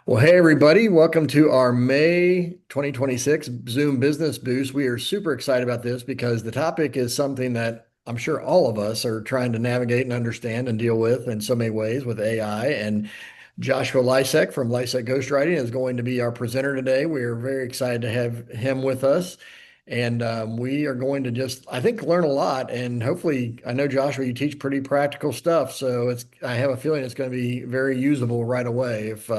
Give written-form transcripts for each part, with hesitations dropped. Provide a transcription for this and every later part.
Well, hey everybody, welcome to our May 2026 Zoom Business Boost. We are super excited about this because the topic is something that I'm sure all of us are trying to navigate and understand and deal with in so many ways with AI. And Joshua Lisec from Lisec Ghostwriting is going to be our presenter today. We are very excited to have him with us. And we are going to just, I think, learn a lot. And hopefully, I know, Joshua, you teach pretty practical stuff. So I have a feeling it's going to be very usable right away if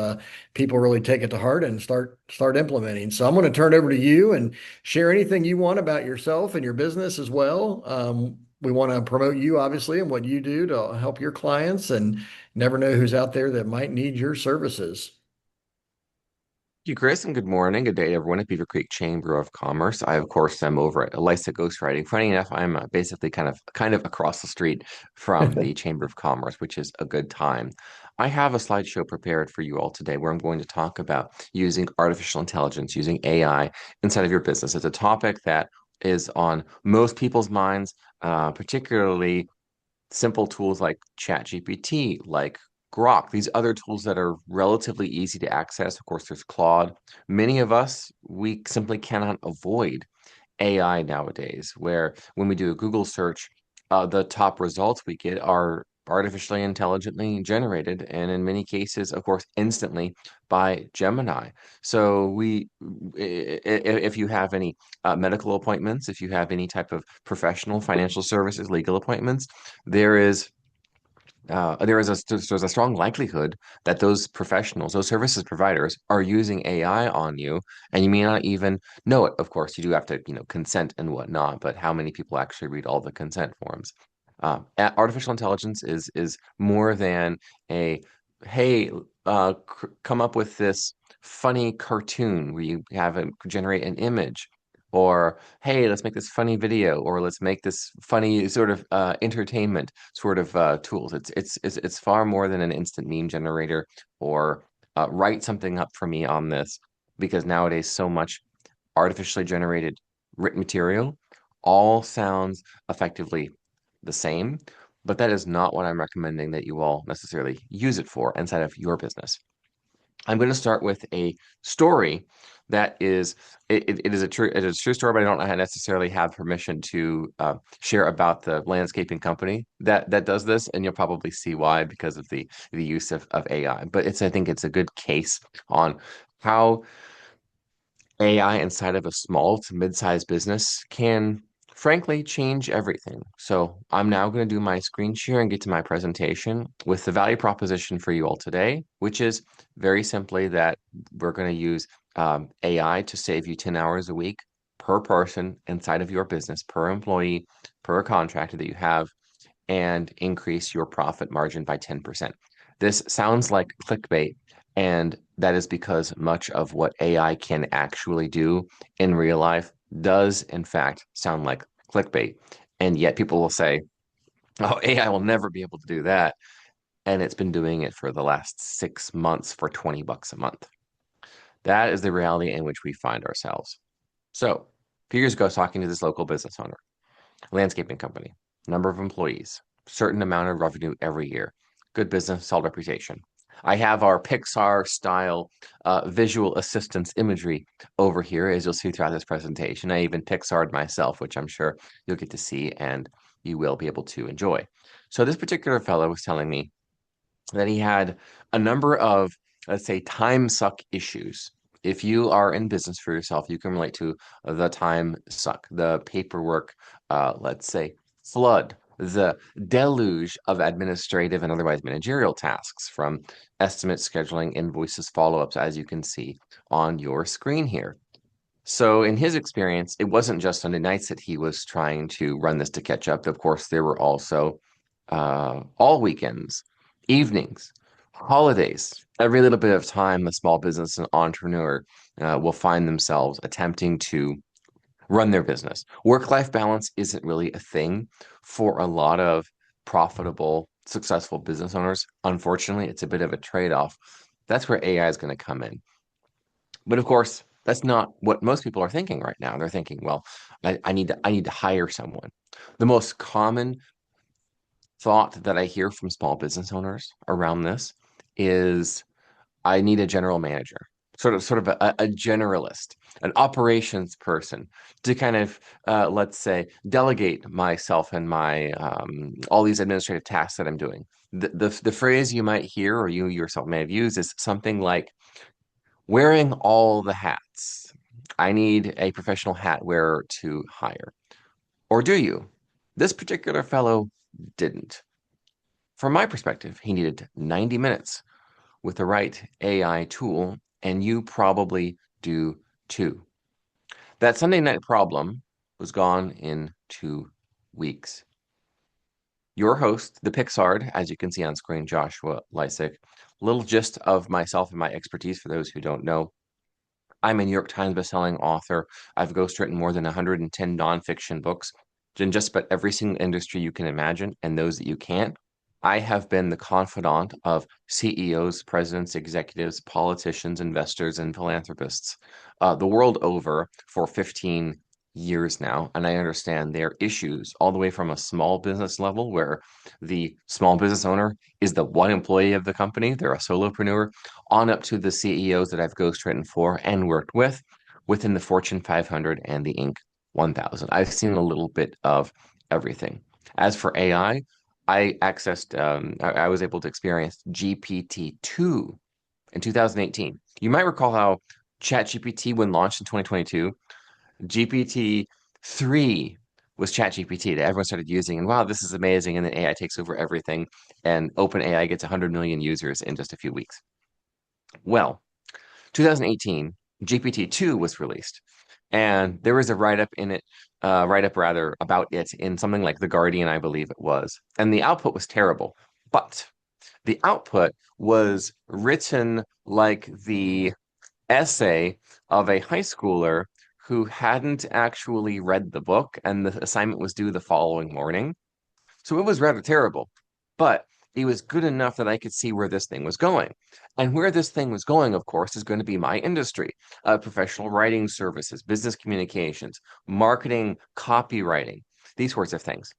people really take it to heart and start implementing. So I'm going to turn it over to you and share anything you want about yourself and your business as well. We want to promote you, obviously, and what you do to help your clients, and never know who's out there that might need your services. Thank you, Chris, and good morning. Good day, everyone, at Beaver Creek Chamber of Commerce. I, of course, am over at Lisec Ghostwriting. Funny enough, I'm basically kind of across the street from the Chamber of Commerce, which is a good time. I have a slideshow prepared for you all today where I'm going to talk about using artificial intelligence, using AI inside of your business. It's a topic that is on most people's minds, particularly simple tools like ChatGPT, like Grok, these other tools that are relatively easy to access. Of course, there's Claude. Many of us, we simply cannot avoid AI nowadays, where when we do a Google search, the top results we get are artificially intelligently generated, and in many cases, of course, instantly by Gemini. So if you have any medical appointments, if you have any type of professional financial services, legal appointments, there is there's a strong likelihood that those professionals, those services providers, are using AI on you, and you may not even know it. Of course, you do have to, consent and whatnot, but how many people actually read all the consent forms? Artificial intelligence is more than a hey, come up with this funny cartoon where you have it generate an image, or hey, let's make this funny video, or let's make this funny sort of entertainment sort of tools. It's far more than an instant meme generator or write something up for me on this, because nowadays so much artificially generated written material all sounds effectively the same, but that is not what I'm recommending that you all necessarily use it for inside of your business. I'm going to start with a story that is it is a true story, but I don't necessarily have permission to share about the landscaping company that does this, and you'll probably see why because of the use of AI. But I think it's a good case on how AI inside of a small to mid-sized business can frankly change everything. So I'm now going to do my screen share and get to my presentation with the value proposition for you all today, which is very simply that we're going to use AI to save you 10 hours a week per person inside of your business, per employee, per contractor that you have, and increase your profit margin by 10%. This sounds like clickbait, and that is because much of what AI can actually do in real life does, in fact, sound like clickbait. And yet people will say, oh, AI will never be able to do that. And it's been doing it for the last 6 months for 20 bucks a month. That is the reality in which we find ourselves. So, a few years ago, I was talking to this local business owner, landscaping company, number of employees, certain amount of revenue every year, good business, solid reputation. I have our Pixar style visual assistance imagery over here, as you'll see throughout this presentation. I even Pixar'd myself, which I'm sure you'll get to see and you will be able to enjoy. So this particular fellow was telling me that he had a number of, let's say, time suck issues. If you are in business for yourself, you can relate to the time suck, the paperwork, let's say, flood, the deluge of administrative and otherwise managerial tasks from estimate scheduling, invoices, follow-ups, as you can see on your screen here. So, in his experience, it wasn't just Sunday nights that he was trying to run this to catch up. Of course, there were also all weekends, evenings, holidays. Every little bit of time, a small business and entrepreneur will find themselves attempting to run their business. Work-life balance isn't really a thing for a lot of profitable, successful business owners. Unfortunately, it's a bit of a trade-off. That's where AI is going to come in. But of course, that's not what most people are thinking right now. They're thinking, well, I need to hire someone. The most common thought that I hear from small business owners around this is, I need a general manager, sort of a generalist, an operations person to kind of, let's say, delegate myself and my all these administrative tasks that I'm doing. The phrase you might hear or you yourself may have used is something like wearing all the hats. I need a professional hat wearer to hire. Or do you? This particular fellow didn't. From my perspective, he needed 90 minutes with the right AI tool, and you probably do too. That Sunday night problem was gone in 2 weeks. Your host, the Pixard, as you can see on screen, Joshua Lisec. Little gist of myself and my expertise for those who don't know. I'm a New York Times bestselling author. I've ghostwritten more than 110 nonfiction books in just about every single industry you can imagine and those that you can't. I have been the confidant of CEOs, presidents, executives, politicians, investors, and philanthropists the world over for 15 years now. And I understand their issues all the way from a small business level where the small business owner is the one employee of the company, they're a solopreneur, on up to the CEOs that I've ghostwritten for and worked with within the Fortune 500 and the Inc. 1000. I've seen a little bit of everything. As for AI, I was able to experience GPT-2 in 2018. You might recall how ChatGPT, when launched in 2022, GPT-3 was ChatGPT that everyone started using. And wow, this is amazing. And then AI takes over everything. And OpenAI gets 100 million users in just a few weeks. Well, 2018, GPT-2 was released, and there was a write-up rather about it in something like The Guardian, I believe it was. And the output was terrible, but the output was written like the essay of a high schooler who hadn't actually read the book, and the assignment was due the following morning. So it was rather terrible, but it was good enough that I could see where this thing was going. And where this thing was going, of course, is going to be my industry, professional writing services, business communications, marketing, copywriting, these sorts of things.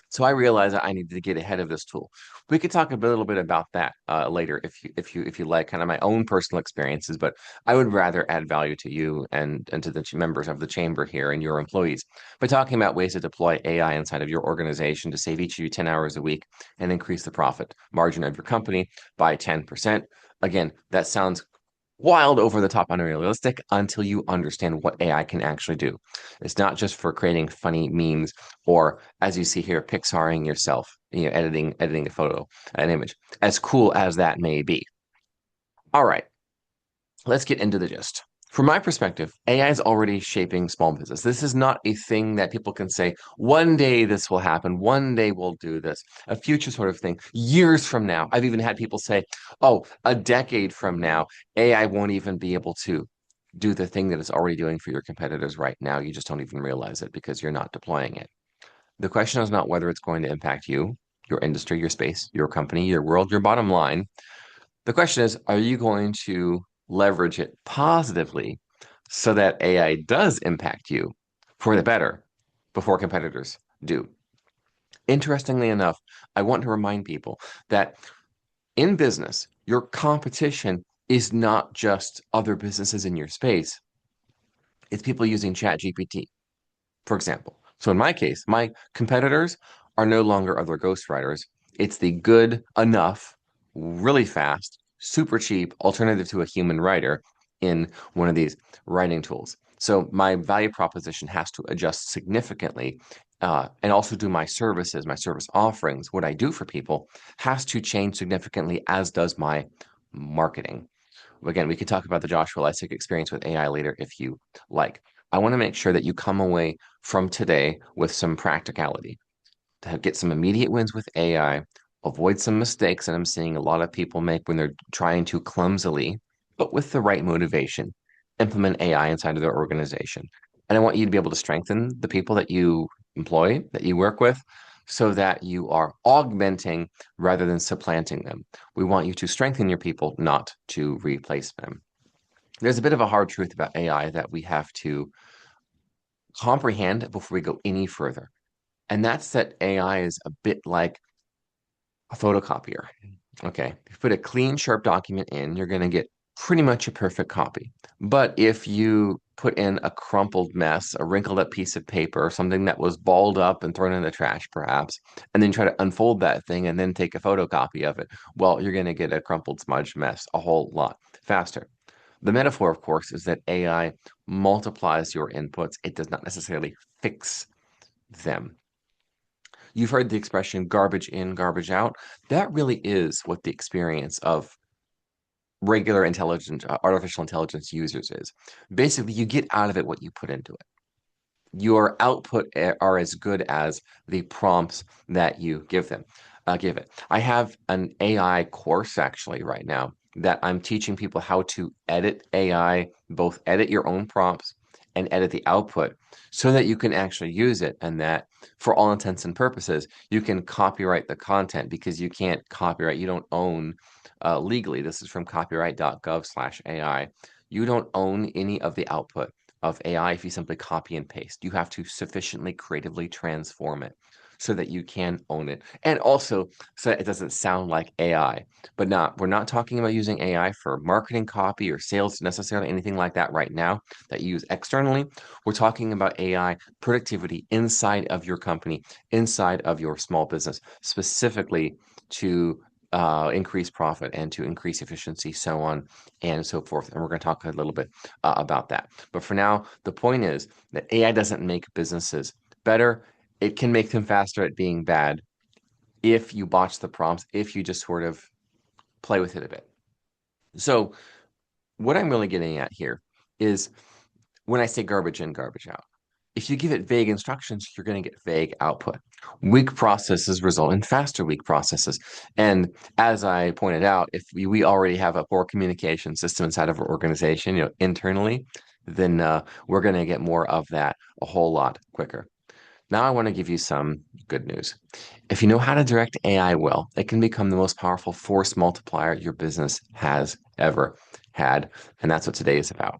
So I realized that I needed to get ahead of this tool. We could talk a little bit about that later if you like, kind of my own personal experiences, but I would rather add value to you and to the members of the chamber here and your employees by talking about ways to deploy AI inside of your organization to save each of you 10 hours a week and increase the profit margin of your company by 10%. Again, that sounds wild, over the top, unrealistic until you understand what AI can actually do. It's not just for creating funny memes or, as you see here, Pixaring yourself, editing a photo, an image. As cool as that may be. All right, let's get into the gist. From my perspective, AI is already shaping small business. This is not a thing that people can say, one day this will happen, one day we'll do this, a future sort of thing. Years from now, I've even had people say, oh, a decade from now, AI won't even be able to do the thing that it's already doing for your competitors right now. You just don't even realize it because you're not deploying it. The question is not whether it's going to impact you, your industry, your space, your company, your world, your bottom line. The question is, are you going to leverage it positively so that AI does impact you for the better before competitors do? Interestingly enough, I want to remind people that in business, your competition is not just other businesses in your space, it's people using ChatGPT, for example. So in my case, my competitors are no longer other ghostwriters. It's the good enough, really fast, super cheap alternative to a human writer in one of these writing tools. So my value proposition has to adjust significantly. And also do my services, my service offerings, what I do for people has to change significantly, as does my marketing. Again, we could talk about the Joshua Lisec experience with AI later if you like. I want to make sure that you come away from today with some practicality to get some immediate wins with AI, avoid some mistakes that I'm seeing a lot of people make when they're trying to clumsily, but with the right motivation, implement AI inside of their organization. And I want you to be able to strengthen the people that you employ, that you work with, so that you are augmenting rather than supplanting them. We want you to strengthen your people, not to replace them. There's a bit of a hard truth about AI that we have to comprehend before we go any further. And that's that AI is a bit like a photocopier. Okay, if you put a clean, sharp document in, you're going to get pretty much a perfect copy. But if you put in a crumpled mess, a wrinkled up piece of paper, something that was balled up and thrown in the trash, perhaps, and then try to unfold that thing and then take a photocopy of it, well, you're going to get a crumpled, smudged mess a whole lot faster. The metaphor, of course, is that AI multiplies your inputs. It does not necessarily fix them. You've heard the expression garbage in, garbage out. That really is what the experience of regular intelligent artificial intelligence users is. Basically, you get out of it what you put into it. Your output are as good as the prompts that you give it. I have an AI course actually right now that I'm teaching people how to edit AI, both edit your own prompts and edit the output so that you can actually use it, and that for all intents and purposes, you can copyright the content because you can't copyright, you don't own legally. This is from copyright.gov/AI. You don't own any of the output of AI if you simply copy and paste. You have to sufficiently creatively transform it so that you can own it. And also so that it doesn't sound like AI. But we're not talking about using AI for marketing copy or sales necessarily, anything like that right now that you use externally. We're talking about AI productivity inside of your company, inside of your small business, specifically to increase profit and to increase efficiency, so on and so forth. And we're going to talk a little bit about that. But for now, the point is that AI doesn't make businesses better. It can make them faster at being bad if you botch the prompts, if you just sort of play with it a bit. So, what I'm really getting at here is when I say garbage in, garbage out. If you give it vague instructions, you're going to get vague output. Weak processes result in faster weak processes. And as I pointed out, if we already have a poor communication system inside of our organization, internally, then we're going to get more of that a whole lot quicker. Now I want to give you some good news. If you know how to direct AI well, it can become the most powerful force multiplier your business has ever had. And that's what today is about.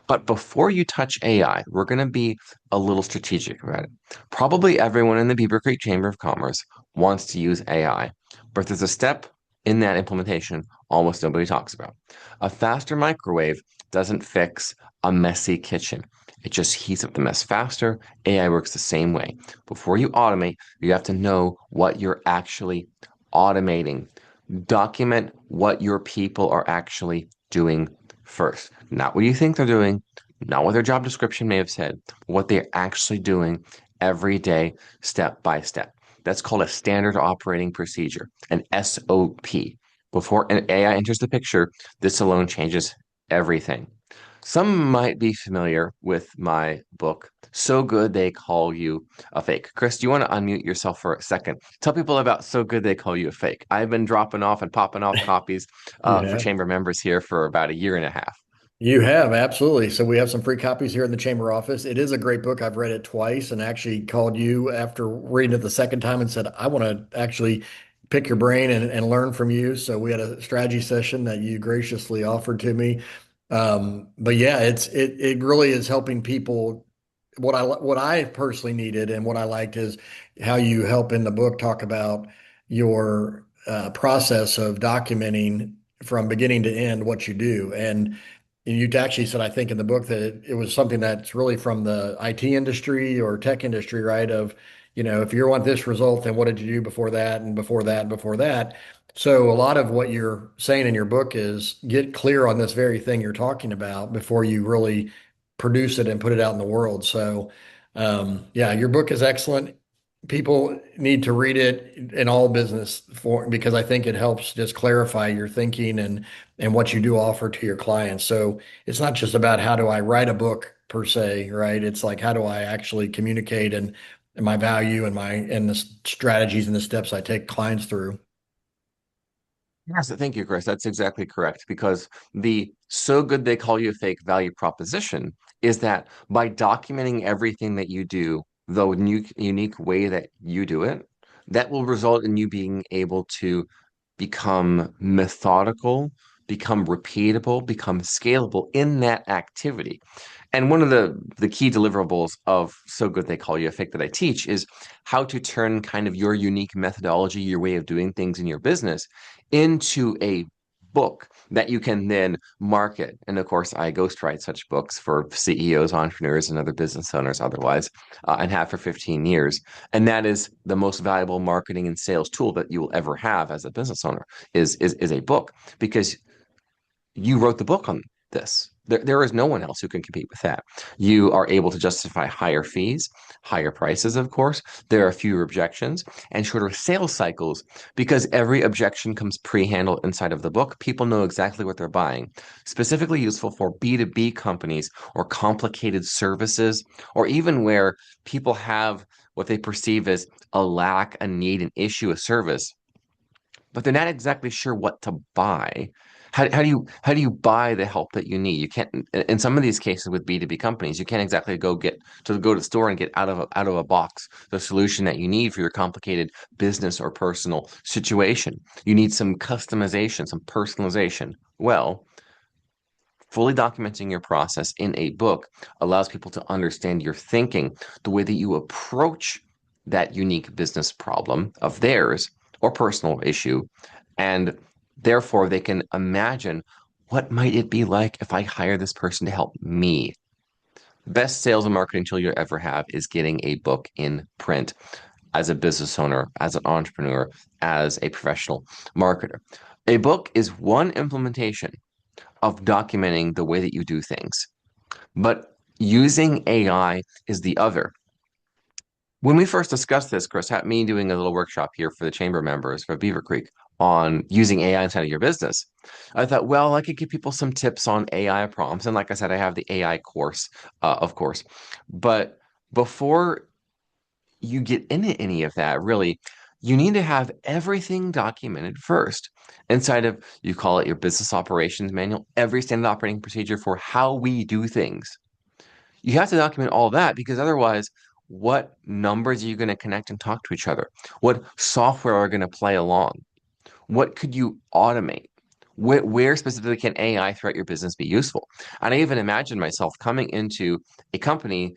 But before you touch AI, we're going to be a little strategic about it. Probably everyone in the Beaver Creek Chamber of Commerce wants to use AI, but there's a step in that implementation almost nobody talks about. A faster microwave doesn't fix a messy kitchen. It just heats up the mess faster. AI works the same way. Before you automate, you have to know what you're actually automating. Document what your people are actually doing first. Not what you think they're doing, not what their job description may have said, what they're actually doing every day, step by step. That's called a standard operating procedure, an SOP. Before an AI enters the picture, this alone changes everything. Some might be familiar with my book, So Good They Call You a Fake. Chris, do you want to unmute yourself for a second? Tell people about So Good They Call You a Fake. I've been dropping off and popping off copies You for have. chamber members here for about a year and a half. You have, absolutely. So we have some free copies here in the chamber office. It is a great book. I've read it twice and actually called you after reading it the second time and said, I want to actually pick your brain and learn from you. So we had a strategy session that you graciously offered to me. But yeah, it really is helping people. What I personally needed and what I liked is how you help in the book talk about your process of documenting from beginning to end what you do. And you actually said, I think in the book that it was something that's really from the IT industry or tech industry, right? Of, if you want this result, then what did you do before that and before that and before that? So a lot of what you're saying in your book is get clear on this very thing you're talking about before you really produce it and put it out in the world. So, yeah, your book is excellent. People need to read it in all business for because I think it helps just clarify your thinking and what you do offer to your clients. So it's not just about how do I write a book per se, right? It's like how do I actually communicate and my value and the strategies and the steps I take clients through. Yes, thank you, Chris. That's exactly correct. Because the so good they call you a fake value proposition is that by documenting everything that you do, the unique way that you do it, that will result in you being able to become methodical become repeatable, become scalable in that activity. And one of the key deliverables of So Good They Call You a Fake that I teach is how to turn kind of your unique methodology, your way of doing things in your business into a book that you can then market. And of course, I ghostwrite such books for CEOs, entrepreneurs, and other business owners otherwise, and have for 15 years. And that is the most valuable marketing and sales tool that you will ever have as a business owner is a book, because you wrote the book on this. There is no one else who can compete with that. You are able to justify higher fees, higher prices, of course. There are fewer objections and shorter sales cycles because every objection comes pre-handled inside of the book. People know exactly what they're buying. Specifically useful for B2B companies or complicated services, or even where people have what they perceive as a lack, a need, an issue, a service, but they're not exactly sure what to buy. How do you buy the help that you need? You can't, in some of these cases with B2B companies, you can't exactly go to the store and get out of a box the solution that you need for your complicated business or personal situation. You need some customization, some personalization. Well, fully documenting your process in a book allows people to understand your thinking, the way that you approach that unique business problem of theirs or personal issue, and therefore they can imagine, what might it be like if I hire this person to help me? Best sales and marketing tool you ever have is getting a book in print as a business owner, as an entrepreneur, as a professional marketer. A book is one implementation of documenting the way that you do things. But using AI is the other. When we first discussed this, Chris, had me doing a little workshop here for the chamber members for Beaver Creek on using AI inside of your business, I thought, well, I could give people some tips on AI prompts. And like I said, I have the AI course, of course. But before you get into any of that, really, you need to have everything documented first. Inside of, you call it your business operations manual, every standard operating procedure for how we do things. You have to document all that, because otherwise, what numbers are you going to connect and talk to each other? What software are going to play along? What could you automate? Where specifically can AI throughout your business be useful? And I even imagine myself coming into a company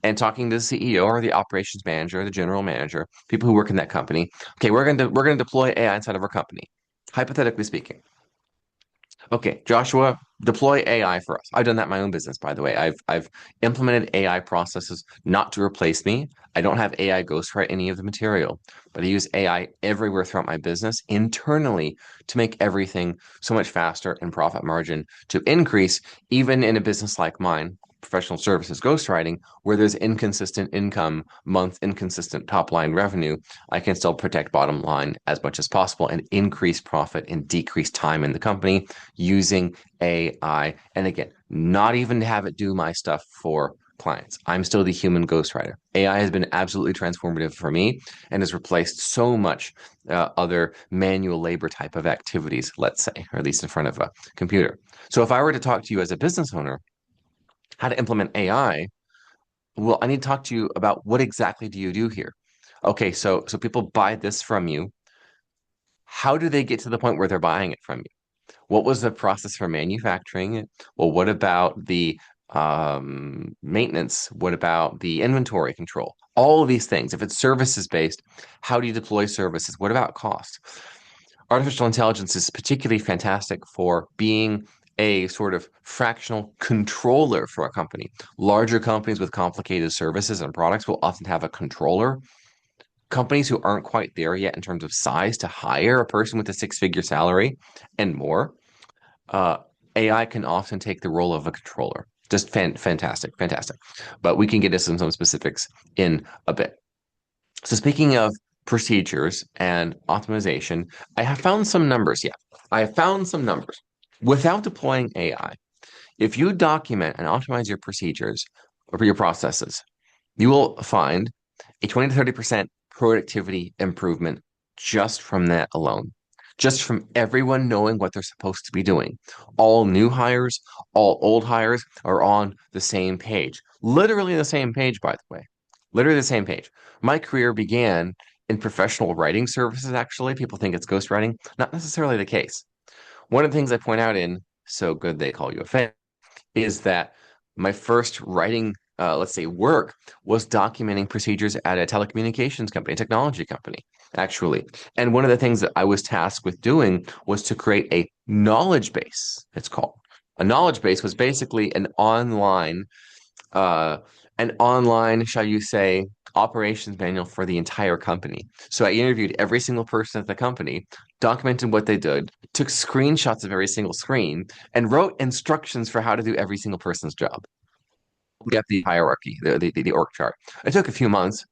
and talking to the CEO or the operations manager, the general manager, people who work in that company. Okay, we're going to deploy AI inside of our company, hypothetically speaking. Okay, Joshua, deploy AI for us. I've done that in my own business, by the way. I've implemented AI processes not to replace me. I don't have AI ghostwrite any of the material, but I use AI everywhere throughout my business internally to make everything so much faster and profit margin to increase, even in a business like mine, professional services ghostwriting, where there's inconsistent income, inconsistent top line revenue. I can still protect bottom line as much as possible and increase profit and decrease time in the company using AI. And again, not even to have it do my stuff for clients. I'm still the human ghostwriter. AI has been absolutely transformative for me and has replaced so much other manual labor type of activities, let's say, or at least in front of a computer. So if I were to talk to you as a business owner, how to implement AI, well, I need to talk to you about what exactly do you do here? Okay, so people buy this from you. How do they get to the point where they're buying it from you? What was the process for manufacturing it? Well, what about the maintenance? What about the inventory control? All of these things. If it's services based, how do you deploy services? What about cost? Artificial intelligence is particularly fantastic for being a sort of fractional controller for a company. Larger companies with complicated services and products will often have a controller. Companies who aren't quite there yet in terms of size to hire a person with a six-figure salary and more, uh, AI can often take the role of a controller. Just fantastic, fantastic. But we can get into some specifics in a bit. So speaking of procedures and optimization, I have found some numbers. Yeah, I have found some numbers. Without deploying AI, if you document and optimize your procedures or your processes, you will find a 20 to 30% productivity improvement just from that alone. Just from everyone knowing what they're supposed to be doing. All new hires, all old hires are on the same page. Literally the same page, by the way. Literally the same page. My career began in professional writing services, actually. People think it's ghostwriting. Not necessarily the case. One of the things I point out in So Good They Call You a Fake is that my first writing, let's say, work was documenting procedures at a telecommunications company, a technology company, actually. And one of the things that I was tasked with doing was to create a knowledge base, it's called. A knowledge base was basically uh, shall you say, operations manual for the entire company. So I interviewed every single person at the company, documented what they did, took screenshots of every single screen, and wrote instructions for how to do every single person's job. Get the hierarchy, the org chart. It took a few months,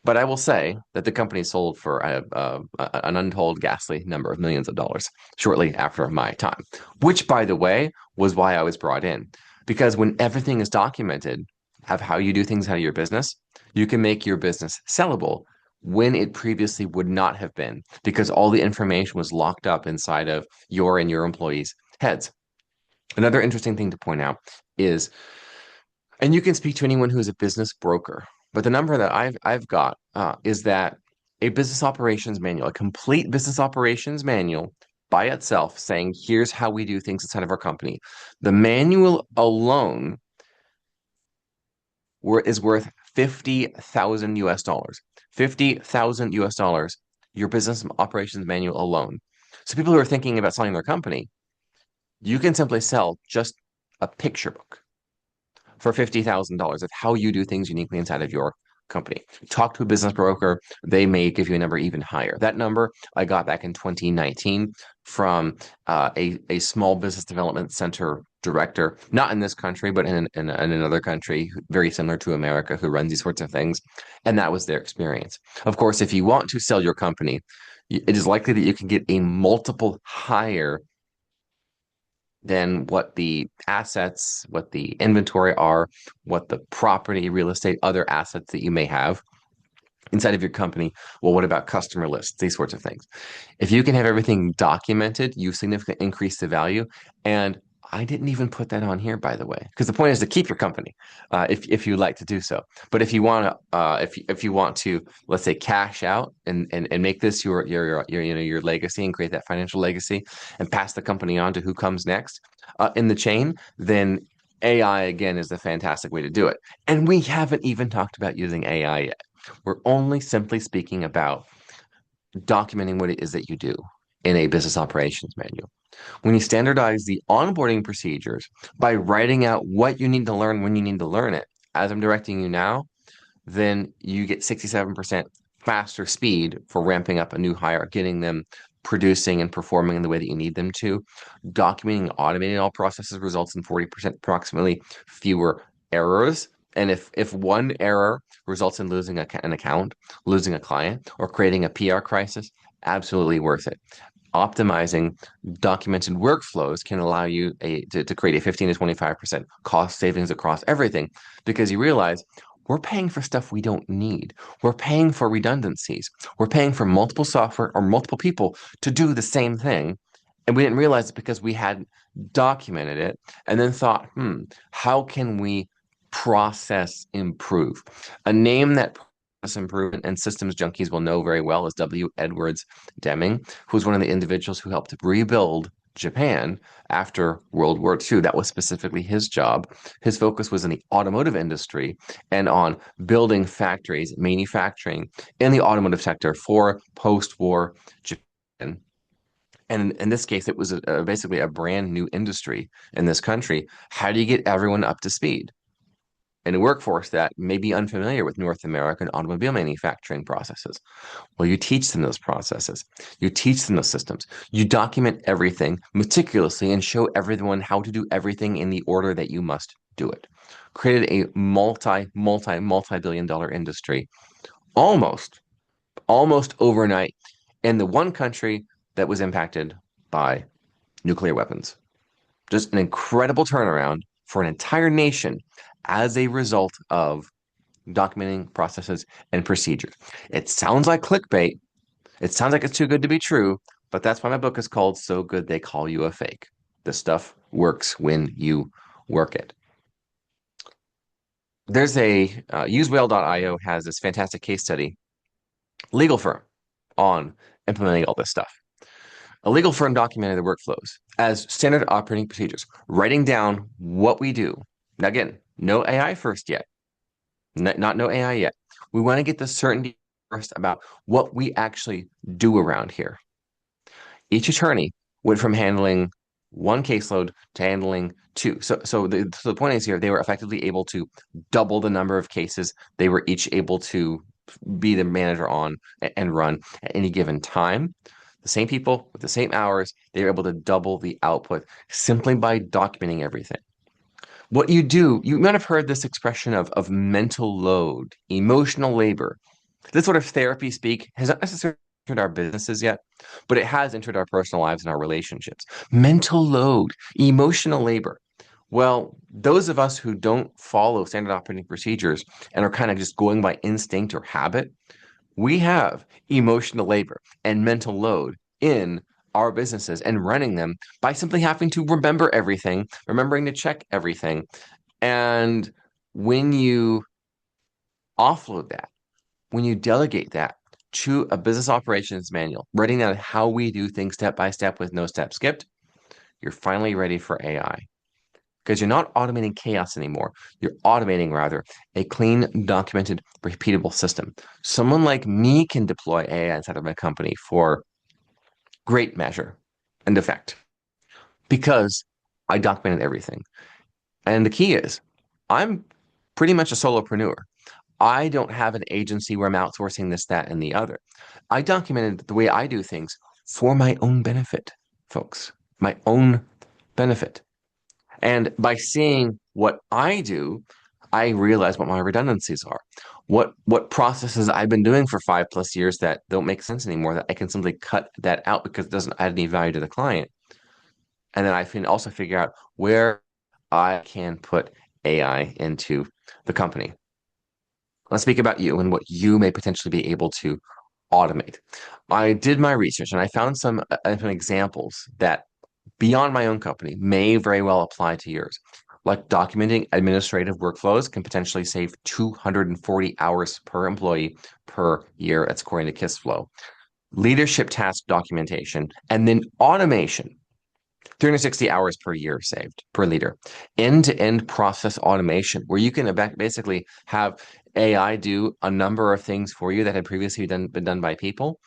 but I will say that the company sold for an untold, ghastly number of millions of dollars shortly after my time, which, by the way, was why I was brought in. Because when everything is documented of how you do things out of your business, you can make your business sellable when it previously would not have been, because all the information was locked up inside of your and your employees' heads. Another interesting thing to point out is, and you can speak to anyone who is a business broker. But the number that I've got is that a business operations manual, a complete business operations manual by itself, saying here's how we do things inside of our company. The manual alone is worth 50,000 US dollars. 50,000 US dollars, your business operations manual alone. So people who are thinking about selling their company, you can simply sell just a picture book for $50,000 of how you do things uniquely inside of your company. Talk to a business broker. They may give you a number even higher. That number I got back in 2019 from a small business development center director, not in this country, but in another country very similar to America, who runs these sorts of things. And that was their experience. Of course, if you want to sell your company, it is likely that you can get a multiple higher than what the assets, what the inventory are, what the property, real estate, other assets that you may have inside of your company. Well, what about customer lists, these sorts of things? If you can have everything documented, you significantly increase the value. And I didn't even put that on here, by the way, because the point is to keep your company, if you like to do so. But if you want to, if you want to, let's say, cash out and make this your your legacy and create that financial legacy and pass the company on to who comes next in the chain, then AI again is the fantastic way to do it. And we haven't even talked about using AI yet. We're only simply speaking about documenting what it is that you do in a business operations manual. When you standardize the onboarding procedures by writing out what you need to learn when you need to learn it, as I'm directing you now, then you get 67% faster speed for ramping up a new hire, getting them producing and performing in the way that you need them to. Documenting and automating all processes results in 40% approximately fewer errors. And if one error results in losing an account, losing a client, or creating a PR crisis, absolutely worth it. Optimizing documented workflows can allow you to create a 15 to 25% cost savings across everything, because you realize we're paying for stuff we don't need. We're paying for redundancies. We're paying for multiple software or multiple people to do the same thing. And we didn't realize it because we hadn't documented it and then thought, how can we process improve? A name that process improvement and systems junkies will know very well is W. Edwards Deming, who was one of the individuals who helped rebuild Japan after World War II. That was specifically his job. His focus was in the automotive industry and on building factories, manufacturing in the automotive sector for post-war Japan. And in this case, it was basically a brand new industry in this country. How do you get everyone up to speed in a workforce that may be unfamiliar with North American automobile manufacturing processes? Well, you teach them those processes. You teach them those systems. You document everything meticulously and show everyone how to do everything in the order that you must do it. Created a multi-billion dollar industry almost, almost overnight in the one country that was impacted by nuclear weapons. Just an incredible turnaround for an entire nation as a result of documenting processes and procedures. It sounds like clickbait. It sounds like it's too good to be true, but that's why my book is called So Good They Call You a Fake. This stuff works when you work it. There's a usewhale.io has this fantastic case study, legal firm, on implementing all this stuff. A legal firm documented the workflows as standard operating procedures, writing down what we do. Now, again, no AI first yet. Not no AI yet. We want to get the certainty first about what we actually do around here. Each attorney went from handling one caseload to handling two. So the point is here, they were effectively able to double the number of cases they were each able to be the manager on and run at any given time. The same people with the same hours, they were able to double the output simply by documenting everything. What you do, you might have heard this expression of mental load, emotional labor. This sort of therapy speak has not necessarily entered our businesses yet, but it has entered our personal lives and our relationships. Mental load, emotional labor. Well, those of us who don't follow standard operating procedures and are kind of just going by instinct or habit, we have emotional labor and mental load in our businesses and running them by simply having to remember everything, remembering to check everything. And when you offload that, when you delegate that to a business operations manual, writing down how we do things step by step with no step skipped, you're finally ready for AI. Because you're not automating chaos anymore. You're automating, rather, a clean, documented, repeatable system. Someone like me can deploy AI inside of my company for great measure and effect because I documented everything. And the key is, I'm pretty much a solopreneur. I don't have an agency where I'm outsourcing this, that, and the other. I documented the way I do things for my own benefit, folks, my own benefit. And by seeing what I do, I realize what my redundancies are. What processes I've been doing for 5+ years that don't make sense anymore, that I can simply cut that out because it doesn't add any value to the client. And then I can also figure out where I can put AI into the company. Let's speak about you and what you may potentially be able to automate. I did my research and I found some examples that beyond my own company may very well apply to yours. Like documenting administrative workflows can potentially save 240 hours per employee per year. That's according to KissFlow. Leadership task documentation and then automation, 360 hours per year saved per leader. End-to-end process automation, where you can basically have AI do a number of things for you that had previously been done by people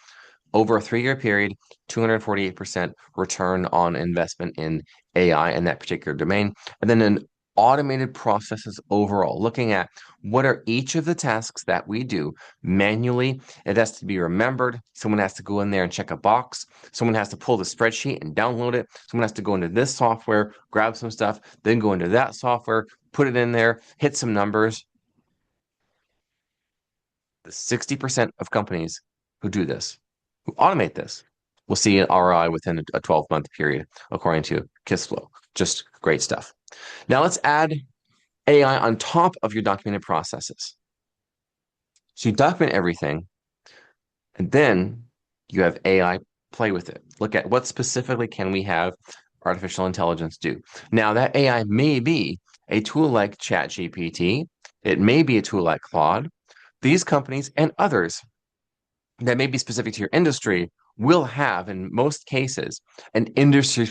over a 3-year period, 248% return on investment in AI in that particular domain. And then in automated processes overall, looking at what are each of the tasks that we do manually. It has to be remembered. Someone has to go in there and check a box. Someone has to pull the spreadsheet and download it. Someone has to go into this software, grab some stuff, then go into that software, put it in there, hit some numbers. The 60% of companies who do this, who automate this, will see an ROI within a 12-month period, according to KissFlow. Just great stuff. Now let's add AI on top of your documented processes. So you document everything, and then you have AI play with it. Look at what specifically can we have artificial intelligence do. Now that AI may be a tool like ChatGPT, it may be a tool like Claude. These companies and others that may be specific to your industry will have, in most cases, an industry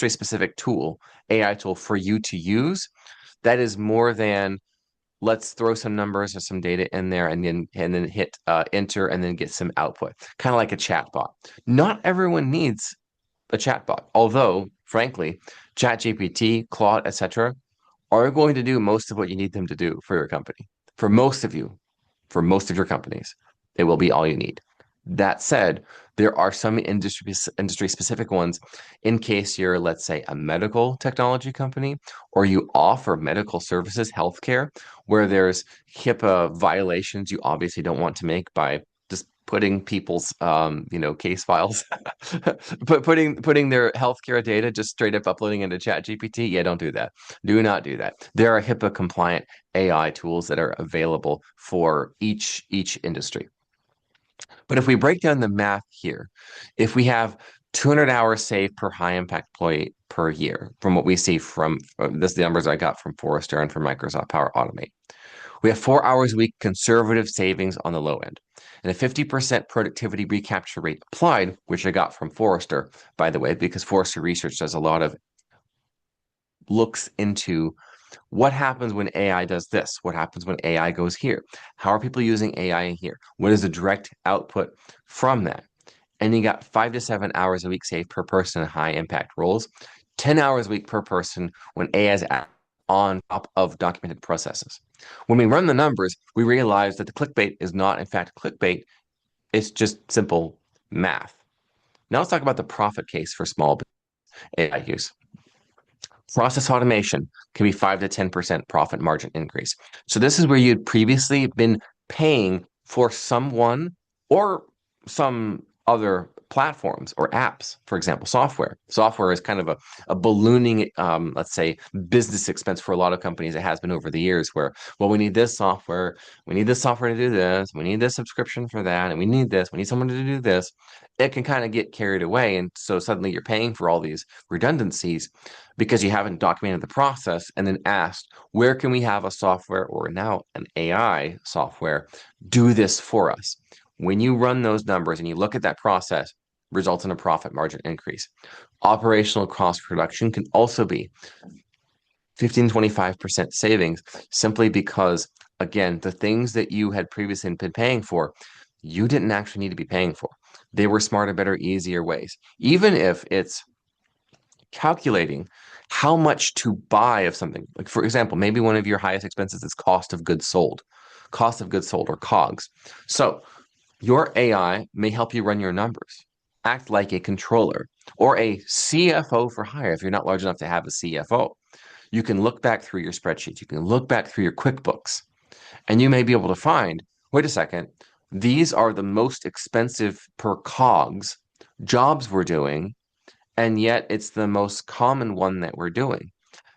specific tool, AI tool for you to use that is more than let's throw some numbers or some data in there and then hit enter and then get some output, kind of like a chatbot. Not everyone needs a chatbot, although frankly, ChatGPT, Claude, etc., are going to do most of what you need them to do for your company. For most of you, for most of your companies, it will be all you need. That said, there are some industry specific ones in case you're, let's say, a medical technology company or you offer medical services, healthcare, where there's HIPAA violations you obviously don't want to make by just putting people's case files, putting their healthcare data just straight up uploading into ChatGPT. Yeah, don't do that. Do not do that. There are HIPAA compliant AI tools that are available for each industry. But if we break down the math here, if we have 200 hours saved per high impact employee per year from what we see from this, the numbers I got from Forrester and from Microsoft Power Automate, We have 4 hours a week conservative savings on the low end, and a 50% productivity recapture rate applied, which I got from Forrester, by the way, because Forrester Research does a lot of looks into what happens when AI does this? What happens when AI goes here? How are people using AI here? What is the direct output from that? And you got 5 to 7 hours a week saved per person in high impact roles, 10 hours a week per person when AI is on top of documented processes. When we run the numbers, we realize that the clickbait is not, in fact, clickbait. It's just simple math. Now let's talk about the profit case for small AI use. Process automation can be 5 to 10% profit margin increase. So this is where you'd previously been paying for someone or some other platforms or apps, for example, software. Software is kind of a ballooning, let's say, business expense for a lot of companies. It has been over the years where, well, we need this software, we need this software to do this, we need this subscription for that, and we need this, we need someone to do this. It can kind of get carried away. And so suddenly you're paying for all these redundancies because you haven't documented the process and then asked, where can we have a software or now an AI software do this for us? When you run those numbers and you look at that process, results in a profit margin increase. Operational cost reduction can also be 15-25% savings simply because, again, the things that you had previously been paying for, you didn't actually need to be paying for. They were smarter, better, easier ways. Even if it's calculating how much to buy of something. Like, for example, maybe one of your highest expenses is cost of goods sold or COGS. So your AI may help you run your numbers, act like a controller or a CFO for hire if you're not large enough to have a CFO. You can look back through your spreadsheets, you can look back through your QuickBooks, and you may be able to find, wait a second, these are the most expensive per COGS jobs we're doing, and yet it's the most common one that we're doing.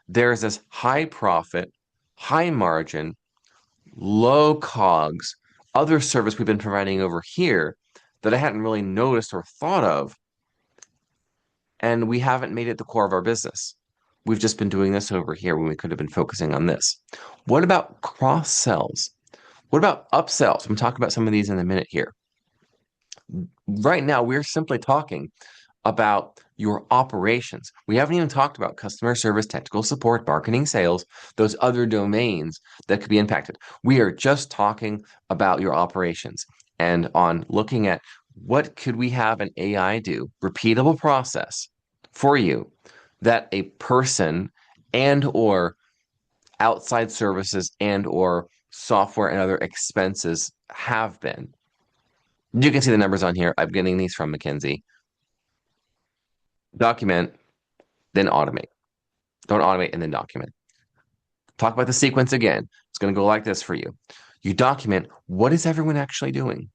There's this high profit, high margin, low COGS, other service we've been providing over here that I hadn't really noticed or thought of, and we haven't made it the core of our business. We've just been doing this over here when we could have been focusing on this. What about cross sells? What about upsells? I'm talking about some of these in a minute here. Right now, we're simply talking about your operations. We haven't even talked about customer service, technical support, marketing, sales, those other domains that could be impacted. We are just talking about your operations and on looking at what could we have an AI do, repeatable process for you that a person and or outside services and or software and other expenses have been. You can see the numbers on here. I'm getting these from McKinsey. Document, then automate. Don't automate and then document. Talk about the sequence again. It's going to go like this for you. You document what is everyone actually doing.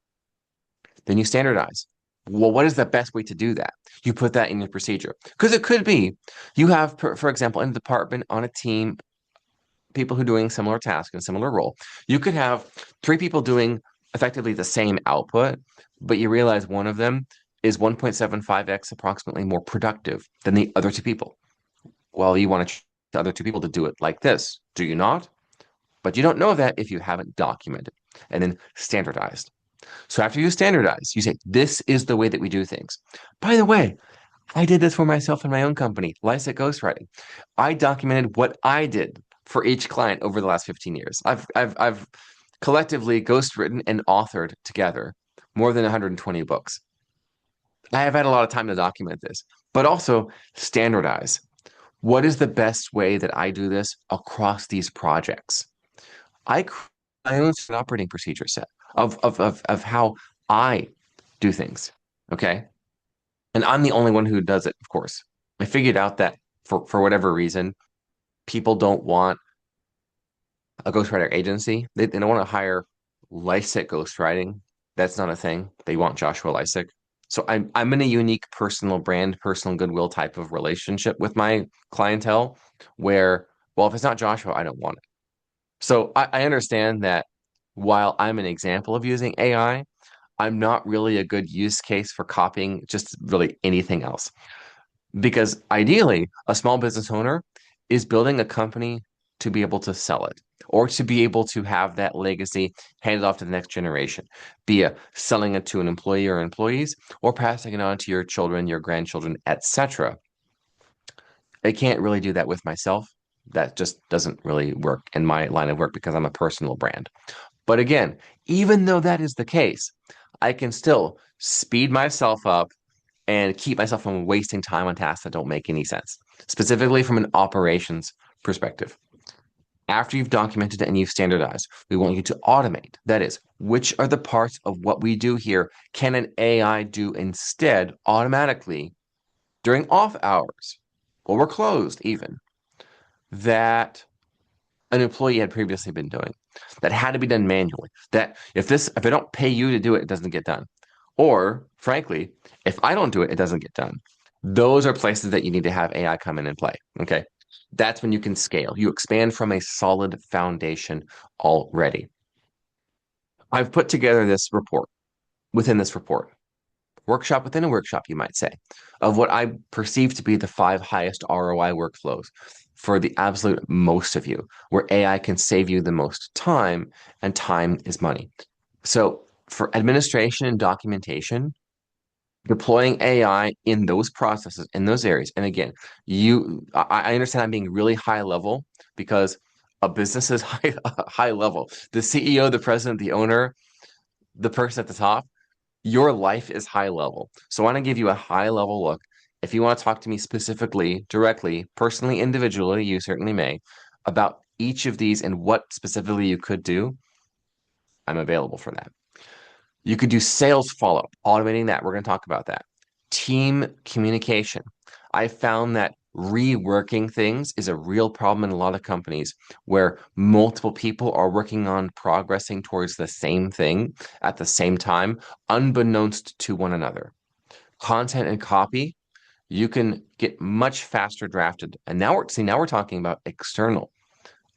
Then you standardize. Well, what is the best way to do that? You put that in your procedure. Because it could be you have, for example, in a department, on a team, people who are doing similar tasks in a similar role. You could have 3 people doing effectively the same output, but you realize one of them is 1.75x approximately more productive than the other 2 people. Well, you want the other 2 people to do it like this, do you not? But you don't know that if you haven't documented and then standardized. So after you standardize, you say, this is the way that we do things. By the way, I did this for myself in my own company, Lisec Ghostwriting. I documented what I did for each client over the last 15 years. I've collectively ghostwritten and authored together more than 120 books. I have had a lot of time to document this, but also standardize. What is the best way that I do this across these projects? I create my own operating procedure set of how I do things. Okay. And I'm the only one who does it, of course. I figured out that for whatever reason, people don't want a ghostwriter agency. They don't want to hire Lisec ghostwriting. That's not a thing. They want Joshua Lisec. So I'm in a unique personal brand, personal goodwill type of relationship with my clientele where, well, if it's not Joshua, I don't want it. So I understand that while I'm an example of using AI, I'm not really a good use case for copying just really anything else. Because ideally, a small business owner is building a company to be able to sell it or to be able to have that legacy handed off to the next generation, be it selling it to an employee or employees or passing it on to your children, your grandchildren, etc. I can't really do that with myself. That just doesn't really work in my line of work because I'm a personal brand. But again, even though that is the case, I can still speed myself up and keep myself from wasting time on tasks that don't make any sense, specifically from an operations perspective. After you've documented and you've standardized, we want you to automate. That is, which are the parts of what we do here can an AI do instead automatically during off hours or we're closed even that an employee had previously been doing that had to be done manually. That if I don't pay you to do it, it doesn't get done. Or frankly, if I don't do it, it doesn't get done. Those are places that you need to have AI come in and play. Okay. That's when you can scale. You expand from a solid foundation already. I've put together this report within this report, workshop within a workshop, you might say, of what I perceive to be the 5 highest ROI workflows for the absolute most of you, where AI can save you the most time, and time is money. So for administration and documentation, deploying AI in those processes, in those areas. And again, I understand I'm being really high level because a business is high level. The CEO, the president, the owner, the person at the top, your life is high level. So I want to give you a high level look. If you want to talk to me specifically, directly, personally, individually, you certainly may, about each of these and what specifically you could do, I'm available for that. You could do sales follow-up, automating that. We're going to talk about that. Team communication. I found that reworking things is a real problem in a lot of companies where multiple people are working on progressing towards the same thing at the same time, unbeknownst to one another. Content and copy, you can get much faster drafted. And now we're talking about external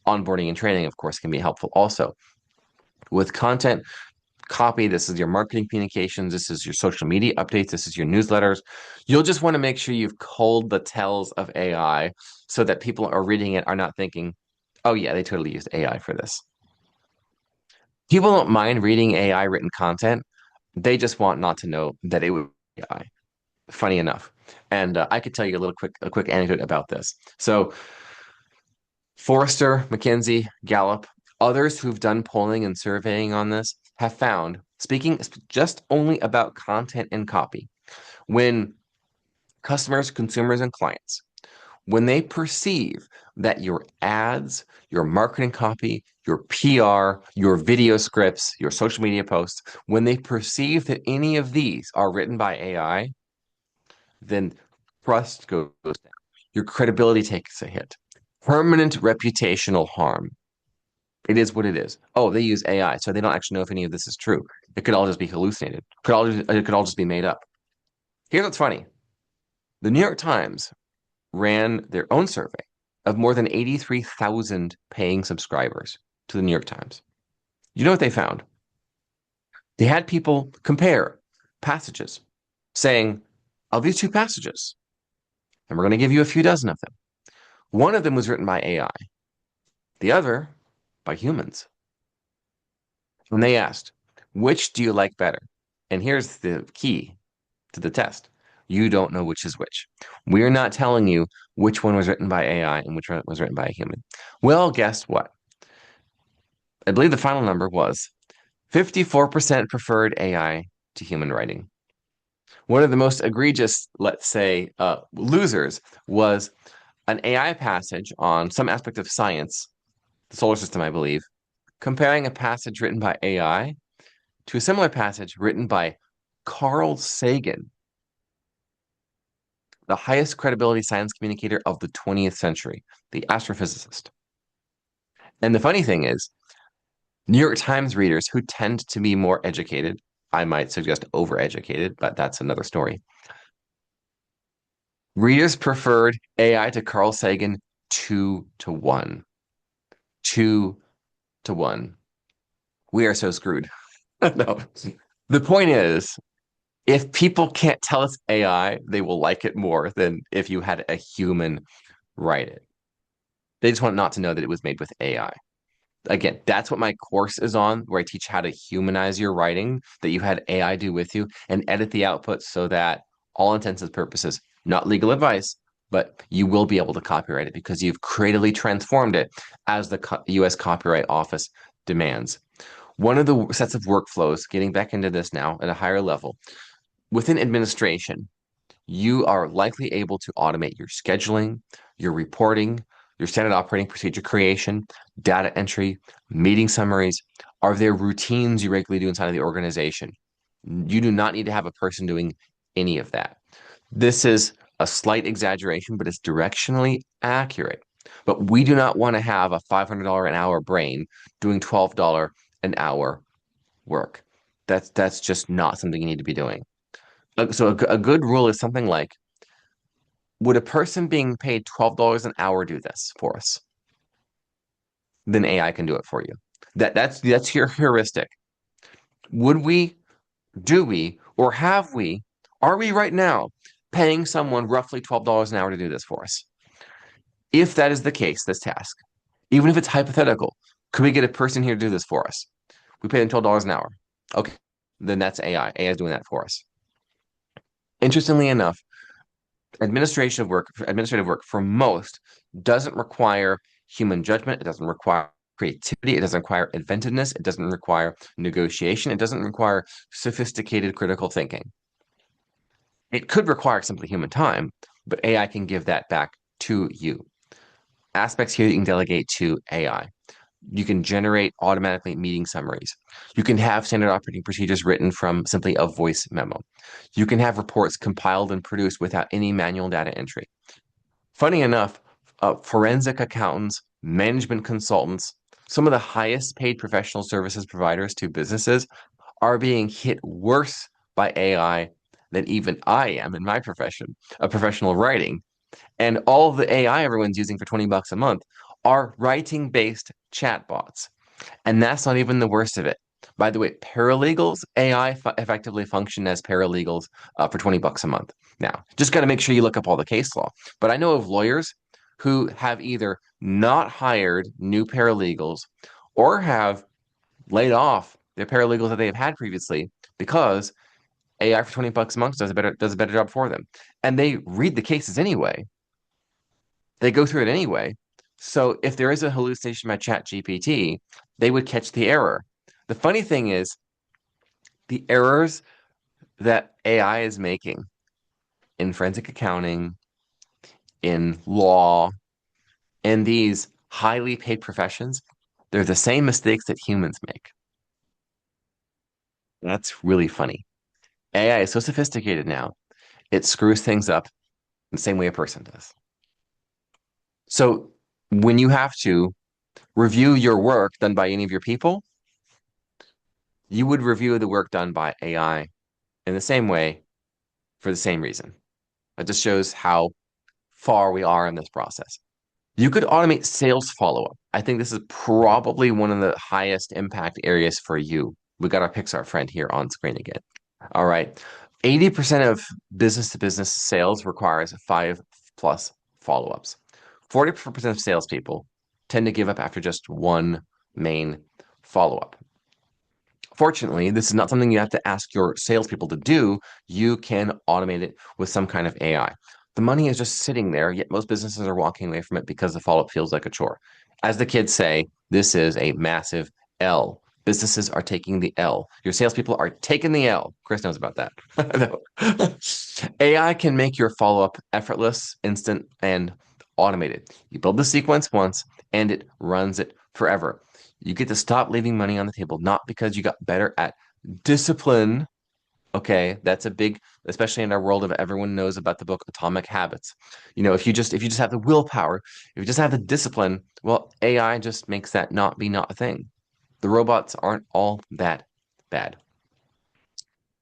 onboarding and training, of course, can be helpful also. With content, copy. This is your marketing communications. This is your social media updates. This is your newsletters. You'll just want to make sure you've culled the tells of AI so that people are reading it are not thinking, oh, yeah, they totally used AI for this. People don't mind reading AI written content. They just want not to know that it was AI. Funny enough. And I could tell you a quick anecdote about this. So Forrester, McKinsey, Gallup, others who've done polling and surveying on this have found, speaking just only about content and copy, when customers, consumers, and clients, when they perceive that your ads, your marketing copy, your PR, your video scripts, your social media posts, when they perceive that any of these are written by AI, then trust goes down. Your credibility takes a hit. Permanent reputational harm. It is what it is. Oh, they use AI, so they don't actually know if any of this is true. It could all just be hallucinated. It could all just be made up. Here's what's funny. The New York Times ran their own survey of more than 83,000 paying subscribers to the New York Times. You know what they found? They had people compare passages, saying, of these two passages, and we're going to give you a few dozen of them. One of them was written by AI, the other by humans. And they asked, which do you like better? And here's the key to the test. You don't know which is which. We're not telling you which one was written by AI and which one was written by a human. Well, guess what? I believe the final number was 54% preferred AI to human writing. One of the most egregious, let's say, losers was an AI passage on some aspect of science, the solar system, I believe, comparing a passage written by AI to a similar passage written by Carl Sagan, the highest credibility science communicator of the 20th century, the astrophysicist. And the funny thing is, New York Times readers who tend to be more educated, I might suggest overeducated, but that's another story. Readers preferred AI to Carl Sagan 2-1. 2-1. We are so screwed. No. The point is, if people can't tell it's AI, they will like it more than if you had a human write it. They just want not to know that it was made with AI. Again, that's what my course is on, where I teach how to humanize your writing that you had AI do with you and edit the output so that all intents and purposes, not legal advice, but you will be able to copyright it because you've creatively transformed it as the US Copyright Office demands. One of the sets of workflows, getting back into this now at a higher level, within administration, you are likely able to automate your scheduling, your reporting, your standard operating procedure creation, data entry, meeting summaries. Are there routines you regularly do inside of the organization? You do not need to have a person doing any of that. This is a slight exaggeration, but it's directionally accurate. But we do not want to have a $500 an hour brain doing $12 an hour work. That's just not something you need to be doing. So a good rule is something like, would a person being paid $12 an hour do this for us? Then AI can do it for you. That's your heuristic. Would we, do we, or have we, are we right now paying someone roughly $12 an hour to do this for us? If that is the case, this task, even if it's hypothetical, could we get a person here to do this for us? We pay them $12 an hour. Okay, then that's AI. AI is doing that for us. Interestingly enough, administrative work for most doesn't require human judgment. It doesn't require creativity. It doesn't require inventiveness. It doesn't require negotiation. It doesn't require sophisticated critical thinking. It could require simply human time, but AI can give that back to you. Aspects here that you can delegate to AI. You can generate automatically meeting summaries. You can have standard operating procedures written from simply a voice memo. You can have reports compiled and produced without any manual data entry. Funny enough, forensic accountants, management consultants, some of the highest paid professional services providers to businesses are being hit worse by AI than even I am in my profession, a professional writing. And all of the AI everyone's using for 20 bucks a month are writing-based chatbots. And that's not even the worst of it. By the way, paralegals, AI effectively function as paralegals for 20 bucks a month. Now, just got to make sure you look up all the case law. But I know of lawyers who have either not hired new paralegals or have laid off their paralegals that they have had previously because AI for 20 bucks a month does a better job for them. And they read the cases anyway. They go through it anyway. So if there is a hallucination by Chat GPT, they would catch the error. The funny thing is, the errors that AI is making in forensic accounting, in law, in these highly paid professions, they're the same mistakes that humans make. That's really funny. AI is so sophisticated now, it screws things up the same way a person does. So when you have to review your work done by any of your people, you would review the work done by AI in the same way for the same reason. It just shows how far we are in this process. You could automate sales follow-up. I think this is probably one of the highest impact areas for you. We got our Pixar friend here on screen again. All right. 80% of business to business sales requires 5+ follow-ups. 40% of salespeople tend to give up after just one main follow-up. Fortunately, this is not something you have to ask your salespeople to do. You can automate it with some kind of AI. The money is just sitting there, yet most businesses are walking away from it because the follow-up feels like a chore. As the kids say, this is a massive L. Businesses are taking the L. Your salespeople are taking the L. Chris knows about that. AI can make your follow-up effortless, instant, and automated. You build the sequence once, and it runs it forever. You get to stop leaving money on the table, not because you got better at discipline. Okay, that's a big, especially in our world of everyone knows about the book Atomic Habits. If you just have the willpower, if you just have the discipline, well, AI just makes that not a thing. The robots aren't all that bad.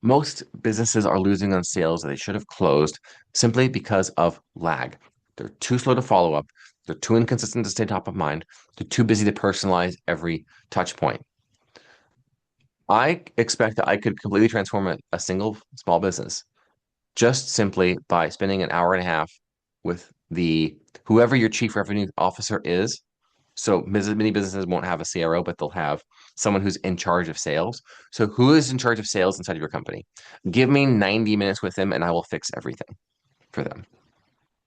Most businesses are losing on sales that they should have closed simply because of lag. They're too slow to follow up. They're too inconsistent to stay top of mind. They're too busy to personalize every touch point. I expect that I could completely transform a single small business just simply by spending an hour and a half with the whoever your chief revenue officer is. So many businesses won't have a CRO, but they'll have someone who's in charge of sales. So who is in charge of sales inside of your company? Give me 90 minutes with them and I will fix everything for them.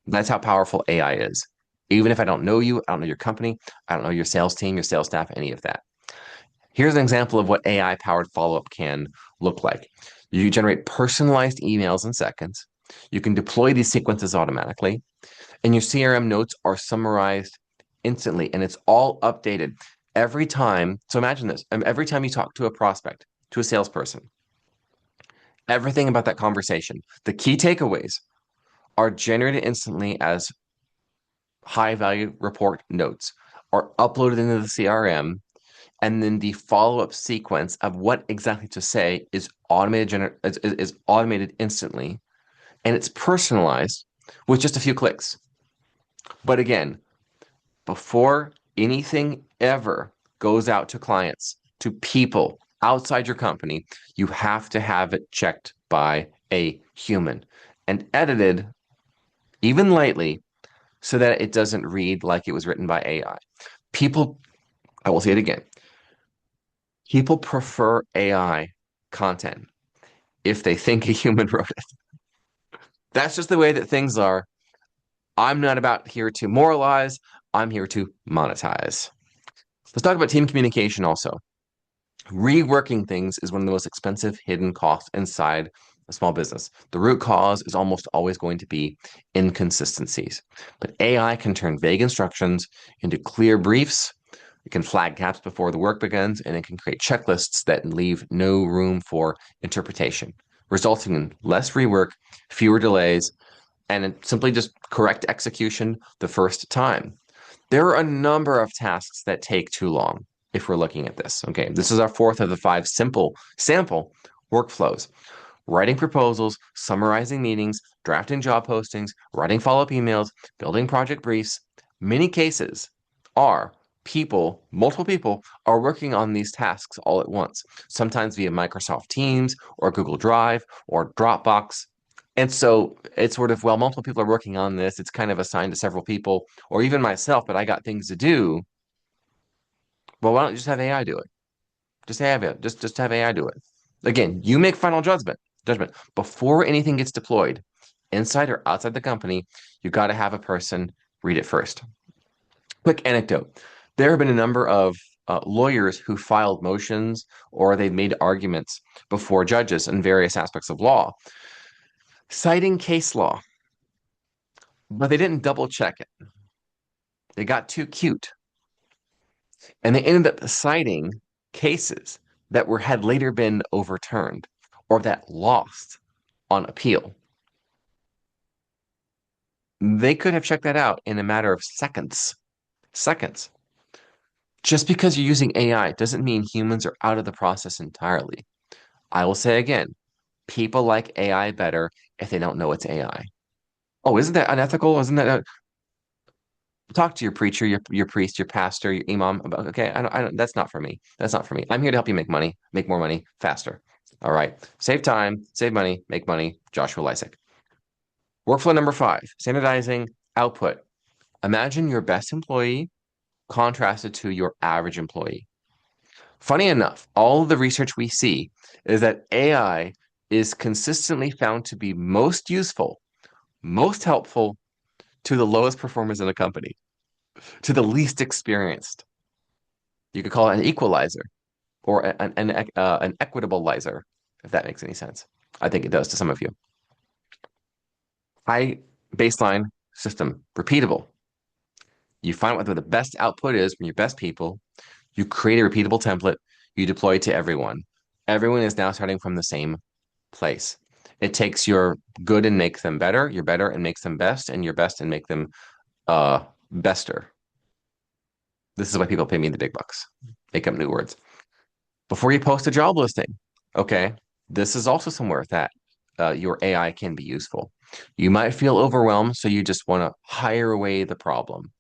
That's how powerful AI is. Even if I don't know you, I don't know your company, I don't know your sales team, your sales staff, any of that. Here's an example of what AI powered follow up can look like. You generate personalized emails in seconds. You can deploy these sequences automatically, and your CRM notes are summarized instantly, and it's all updated every time. So imagine this, every time you talk to a prospect, to a salesperson, everything about that conversation, the key takeaways are generated instantly as high value report notes, are uploaded into the CRM, and then the follow-up sequence of what exactly to say is is automated instantly, and it's personalized with just a few clicks. But again, before anything ever goes out to clients, to people outside your company, you have to have it checked by a human and edited even lightly so that it doesn't read like it was written by AI. People, I will say it again, people prefer AI content if they think a human wrote it. That's just the way that things are. I'm not about here to moralize. I'm here to monetize. Let's talk about team communication also. Reworking things is one of the most expensive hidden costs inside a small business. The root cause is almost always going to be inconsistencies. But AI can turn vague instructions into clear briefs. It can flag gaps before the work begins, and it can create checklists that leave no room for interpretation, resulting in less rework, fewer delays, and simply just correct execution the first time. There are a number of tasks that take too long if we're looking at this. Okay, this is our fourth of the five simple sample workflows. Writing proposals, summarizing meetings, drafting job postings, writing follow-up emails, building project briefs. Many cases are multiple people are working on these tasks all at once, sometimes via Microsoft Teams or Google Drive or Dropbox. And so it's sort of, well, multiple people are working on this. It's kind of assigned to several people, or even myself, but I got things to do. Well, why don't you just have AI do it? Just have AI do it. Again, you make final judgment. Before anything gets deployed, inside or outside the company, you got to have a person read it first. Quick anecdote. There have been a number of lawyers who filed motions or they've made arguments before judges in various aspects of law, citing case law, but they didn't double check it. They got too cute. And they ended up citing cases that had later been overturned or that lost on appeal. They could have checked that out in a matter of seconds. Seconds. Just because you're using AI doesn't mean humans are out of the process entirely. I will say again, people like AI better if they don't know it's AI. Oh, isn't that unethical? Isn't that talk to your preacher, your priest, your pastor, your imam about, okay, I don't, that's not for me. That's not for me. I'm here to help you make money, make more money faster. All right. Save time, save money, make money. Joshua Lisec. Workflow number five, standardizing output. Imagine your best employee contrasted to your average employee. Funny enough, all of the research we see is that AI is consistently found to be most useful, most helpful to the lowest performers in a company, to the least experienced. You could call it an equalizer or an equitabilizer, if that makes any sense. I think it does to some of you. High baseline system, repeatable. You find what the best output is from your best people. You create a repeatable template. You deploy it to everyone. Everyone is now starting from the same place. It takes your good and makes them better, your better and makes them best, and your best and make them bester. This is why people pay me the big bucks. Make up new words. Before you post a job listing, okay, this is also somewhere that your AI can be useful. You might feel overwhelmed, so you just want to hire away the problem.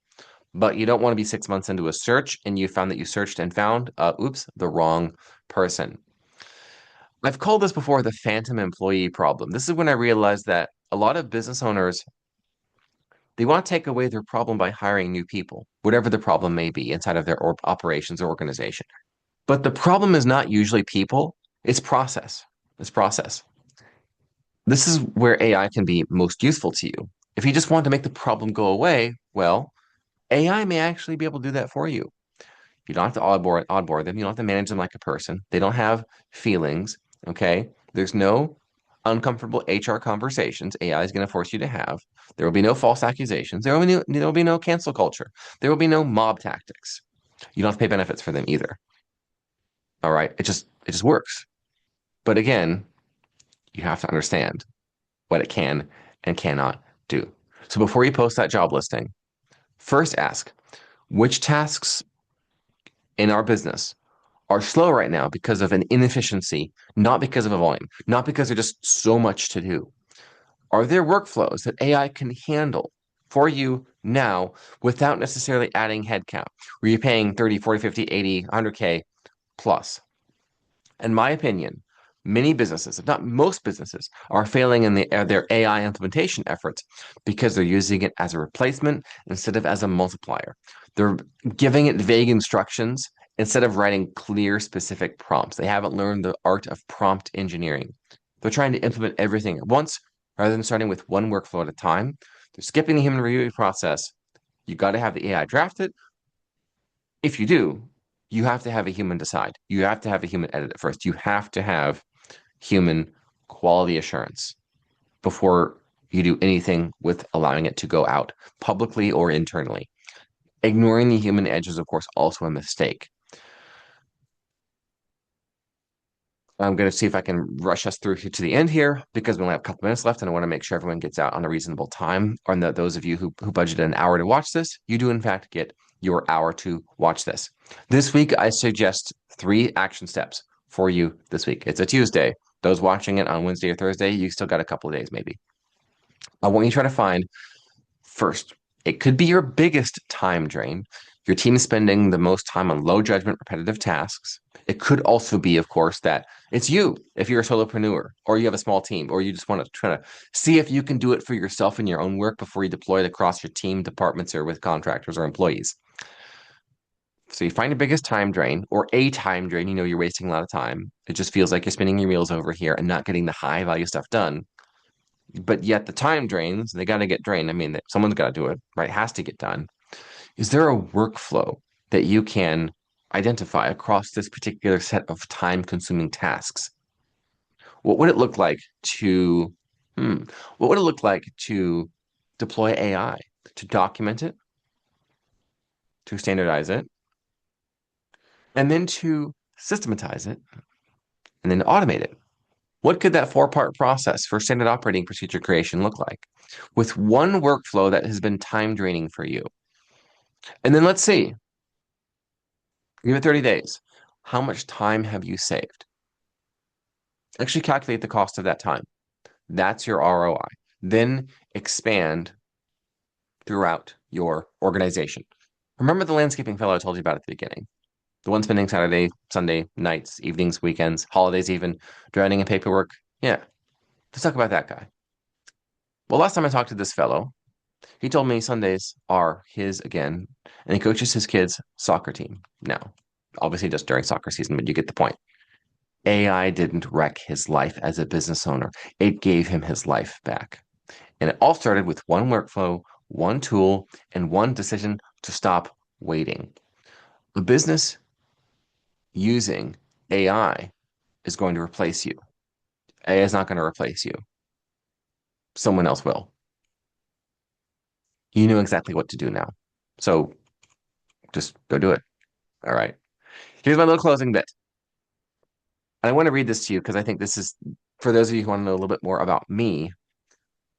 But you don't want to be 6 months into a search and you found that you searched and found, oops, the wrong person. I've called this before the phantom employee problem. This is when I realized that a lot of business owners They want to take away their problem by hiring new people, whatever the problem may be inside of their operations or organization. But the problem is not usually people, it's process. It's process. This is where AI can be most useful to you. If you just want to make the problem go away, well, AI may actually be able to do that for you. You don't have to onboard them. You don't have to manage them like a person. They don't have feelings. Okay. There's no uncomfortable HR conversations AI is going to force you to have. There will be no false accusations. There will be no cancel culture. There will be no mob tactics. You don't have to pay benefits for them either. All right. It just works. But again, you have to understand what it can and cannot do. So before you post that job listing, first ask which tasks in our business are slow right now because of an inefficiency, not because of a volume, not because there's just so much to do. Are there workflows that AI can handle for you now without necessarily adding headcount? Where you're paying 30, 40, 50, 80, 100K plus? In my opinion, many businesses, if not most businesses, are failing in their AI implementation efforts because they're using it as a replacement instead of as a multiplier. They're giving it vague instructions instead of writing clear, specific prompts. They haven't learned the art of prompt engineering. They're trying to implement everything at once rather than starting with one workflow at a time. They're skipping the human review process. You got to have the AI draft it. If you do, you have to have a human decide. You have to have a human edit it first. You have to have human quality assurance before you do anything with allowing it to go out publicly or internally. Ignoring the human edge is, of course, also a mistake. I'm going to see if I can rush us through to the end here because we only have a couple minutes left and I want to make sure everyone gets out on a reasonable time. Or that those of you who budgeted an hour to watch this, you do in fact get your hour to watch this. This week, I suggest 3 action steps for you this week. It's a Tuesday. Those watching it on Wednesday or Thursday, you still got a couple of days maybe. I want you to try to find first, it could be your biggest time drain. Your team is spending the most time on low judgment, repetitive tasks. It could also be, of course, that it's you if you're a solopreneur or you have a small team or you just want to try to see if you can do it for yourself in your own work before you deploy it across your team, departments, or with contractors or employees. So you find your biggest time drain or a time drain, you're wasting a lot of time. It just feels like you're spinning your wheels over here and not getting the high value stuff done. But yet the time drains, they got to get drained. I mean, someone's got to do it, right? It has to get done. Is there a workflow that you can identify across this particular set of time-consuming tasks? What would it look like to, hmm, what would it look like to deploy AI, to document it, to standardize it, and then to systematize it, and then to automate it? What could that 4-part process for standard operating procedure creation look like with one workflow that has been time draining for you? And then let's see, give it 30 days. How much time have you saved? Actually calculate the cost of that time. That's your ROI. Then expand throughout your organization. Remember the landscaping fellow I told you about at the beginning? The one spending Saturday, Sunday, nights, evenings, weekends, holidays even, drowning in paperwork? Yeah, let's talk about that guy. Well, last time I talked to this fellow, he told me Sundays are his again, and he coaches his kids' soccer team now. Obviously, just during soccer season, but you get the point. AI didn't wreck his life as a business owner. It gave him his life back. And it all started with one workflow, one tool, and one decision to stop waiting. A business using AI is going to replace you. AI is not going to replace you. Someone else will. You know exactly what to do now. So just go do it. All right. Here's my little closing bit. And I want to read this to you because I think this is, for those of you who want to know a little bit more about me,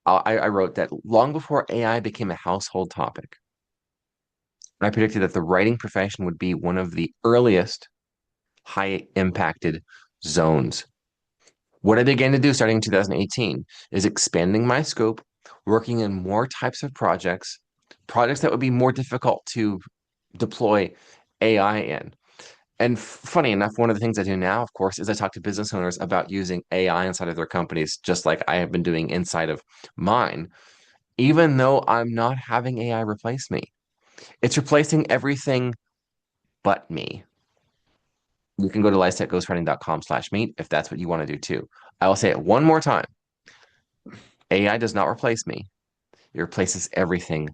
I wrote that long before AI became a household topic, I predicted that the writing profession would be one of the earliest high impacted zones. What I began to do starting in 2018 is expanding my scope, working in more types of projects, projects that would be more difficult to deploy AI in. And funny enough, one of the things I do now, of course, is I talk to business owners about using AI inside of their companies, just like I have been doing inside of mine. even though I'm not having AI replace me. It's replacing everything but me. You can go to lisecghostwriting.com/meet if that's what you want to do too. I will say it one more time. AI does not replace me. It replaces everything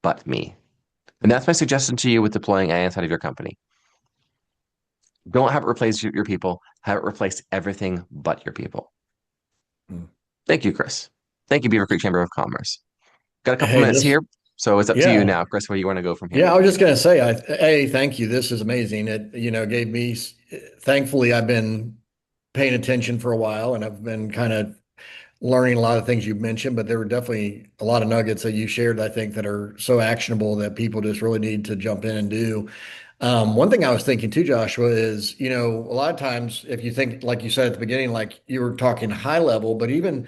but me. And that's my suggestion to you with deploying AI inside of your company. Don't have it replace your people. Have it replace everything but your people. Mm. Thank you, Chris. Thank you, Beaver Creek Chamber of Commerce. Got a couple Hey, minutes this, here, so it's up to you yeah. now, Chris, where you want to go from here. Yeah, I was just gonna say, hey, thank you. This is amazing. It, gave me, thankfully, I've been paying attention for a while and I've been kind of learning a lot of things you've mentioned, but there were definitely a lot of nuggets that you shared, I think, that are so actionable that people just really need to jump in and do. One thing I was thinking too, Joshua, is, a lot of times if you think, like you said at the beginning, like you were talking high level, but even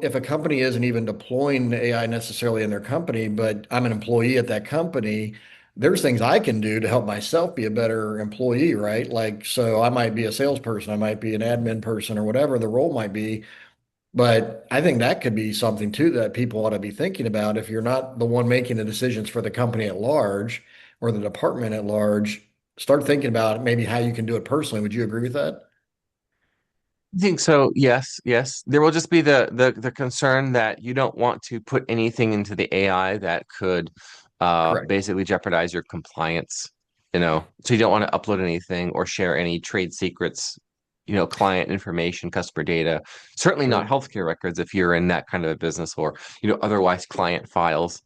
if a company isn't even deploying AI necessarily in their company, but I'm an employee at that company, there's things I can do to help myself be a better employee, right? Like, so I might be a salesperson, I might be an admin person or whatever the role might be. But I think that could be something too that people ought to be thinking about. If you're not the one making the decisions for the company at large or the department at large, start thinking about maybe how you can do it personally. Would you agree with that? I think so. Yes, yes. There will just be the concern that you don't want to put anything into the AI that could Correct. basically jeopardize your compliance, you know. So you don't want to upload anything or share any trade secrets, client information, customer data. Certainly not Sure. healthcare records if you're in that kind of a business or, otherwise client files.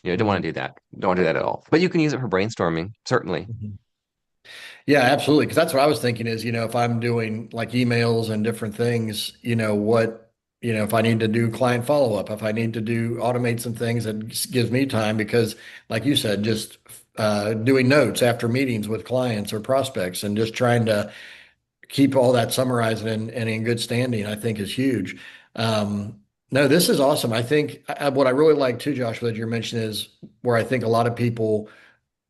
Don't want Mhm. to do that. Don't want to do that at all. But you can use it for brainstorming, certainly. Mhm. Yeah, absolutely. Because that's what I was thinking is, if I'm doing like emails and different things, if I need to do client follow-up, if I need to do automate some things that gives me time because like you said, just doing notes after meetings with clients or prospects and just trying to keep all that summarized and in good standing, I think is huge. No, this is awesome. I think what I really like too, Joshua, that you're mentioning is where I think a lot of people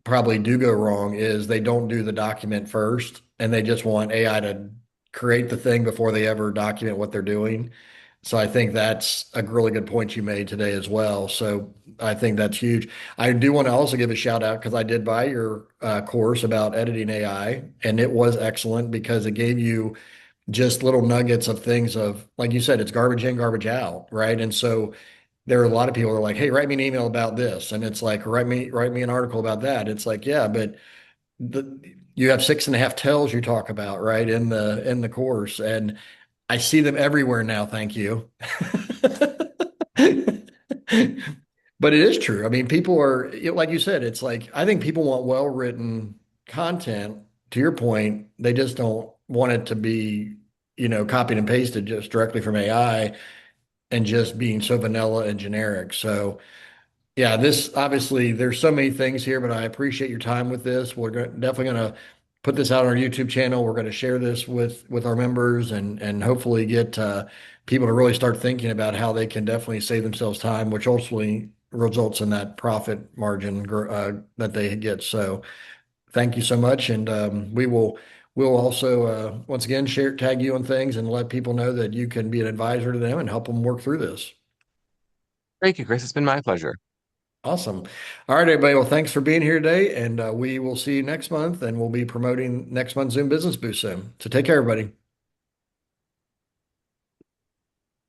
probably do go wrong is they don't do the document first and they just want AI to create the thing before they ever document what they're doing. So I think that's a really good point you made today as well. So I think that's huge. I do want to also give a shout out because I did buy your course about editing AI and it was excellent because it gave you just little nuggets of things of, like you said, it's garbage in, garbage out, right? And so there are a lot of people that are like, hey, write me an email about this. And it's like, write me an article about that. It's like, yeah, but you have 6.5 tells you talk about, right, in the course. And I see them everywhere now, thank you. But it is true. I mean, people are, like you said, it's like, I think people want well-written content. To your point, they just don't want it to be, copied and pasted just directly from AI and just being so vanilla and generic. So, yeah, this obviously there's so many things here, but I appreciate your time with this. Definitely going to put this out on our YouTube channel. We're going to share this with our members and hopefully get people to really start thinking about how they can definitely save themselves time, which ultimately results in that profit margin that they get. So thank you so much, and we'll also once again tag you on things and let people know that you can be an advisor to them and help them work through this. Thank you, Chris. It's been my pleasure. Awesome. All right, everybody. Well, thanks for being here today, and we will see you next month, and we'll be promoting next month's Zoom Business Boost soon. So take care, everybody.